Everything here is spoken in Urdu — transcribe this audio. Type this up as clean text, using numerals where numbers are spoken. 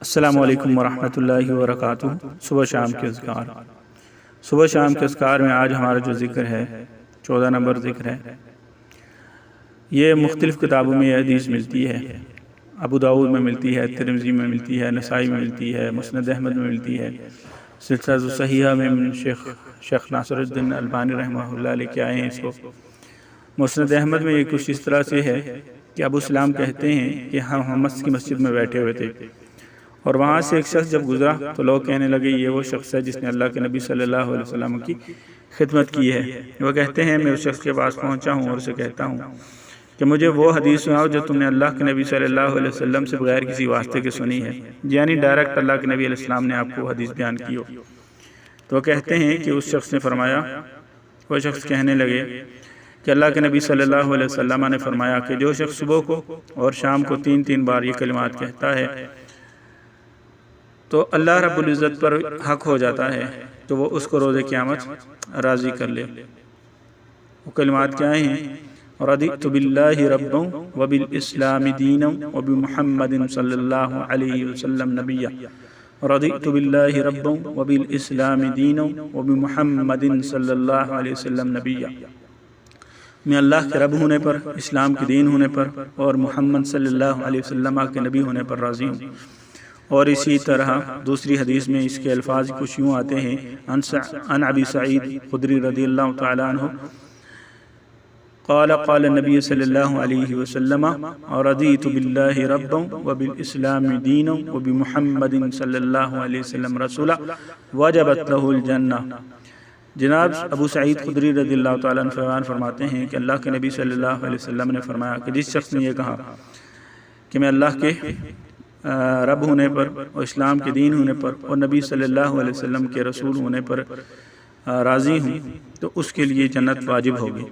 السلام علیکم ورحمۃ اللہ وبرکاتہ۔ صبح شام کے اذکار۔ صبح شام کے اذکار میں آج ہمارا جو ذکر ہے 14 نمبر ذکر ہے۔ یہ مختلف کتابوں میں یہ حدیث ملتی ہے، ابو داؤد میں ملتی ہے، ترمذی میں ملتی ہے، نسائی میں ملتی ہے، مسند احمد میں ملتی ہے، سلسلہ صحیحہ میں شیخ ناصر الدین البانی رحمہ اللہ لے کے آئے ہیں اس کو۔ مسند احمد میں یہ کچھ اس طرح سے ہے کہ ابو سلام کہتے ہیں کہ ہم حمص کی مسجد میں بیٹھے ہوئے تھے اور وہاں سے ایک شخص جب گزرا تو لوگ کہنے لگے یہ وہ شخص ہے جس نے اللہ کے نبی صلی اللہ علیہ وسلم کی خدمت کی ہے۔ وہ کہتے ہیں میں اس شخص کے پاس پہنچا ہوں اور اسے کہتا ہوں کہ مجھے وہ حدیث سناؤ جو تم نے اللہ کے نبی صلی اللہ علیہ وسلم سے بغیر کسی واسطے کے سنی ہے، یعنی ڈائریکٹ اللہ کے نبی علیہ السلام نے آپ کو حدیث بیان کی ہو۔ تو وہ کہتے ہیں کہ اس شخص نے فرمایا، وہ شخص کہنے لگے کہ اللہ کے نبی صلی اللہ علیہ وسلم نے فرمایا کہ جو شخص صبح کو اور شام کو 3 بار یہ کلمات کہتا ہے تو اللہ رب العزت پر حق ہو جاتا ہے تو وہ اس کو روز قیامت راضی کر لے۔ وہ کلمات کیا ہیں؟ رضیت باللہ ربا وبالاسلام دینا وبمحمد صلی اللہ علیہ وسلم نبیا، رضیت باللہ ربا وبالاسلام دینا وبمحمد صلی اللہ علیہ وسلم نبیا۔ میں اللہ کے رب ہونے پر، اسلام کے دین ہونے پر اور محمد صلی اللہ علیہ وسلم کے نبی ہونے پر راضی ہوں۔ اور اسی طرح دوسری حدیث میں اس کے الفاظ کچھ یوں آتے ہیں، عن ابی سعید خدری رضی اللہ تعالی عنہ قال قال النبی صلی اللہ علیہ وسلم رضیت باللہ ربا وبالاسلام دینا وبمحمد صلی اللہ علیہ وسلم رسولا وجبت لہ الجنہ۔ جناب ابو سعید خدری رضی اللہ تعالیٰ عنہ فرماتے ہیں کہ اللہ کے نبی صلی اللہ علیہ وسلم نے فرمایا کہ جس شخص نے یہ کہا کہ میں اللہ کے رب ہونے پر اور اسلام کے دین ہونے پر اور نبی صلی اللہ علیہ وسلم کے رسول ہونے پر راضی ہوں تو اس کے لیے جنت واجب ہوگی۔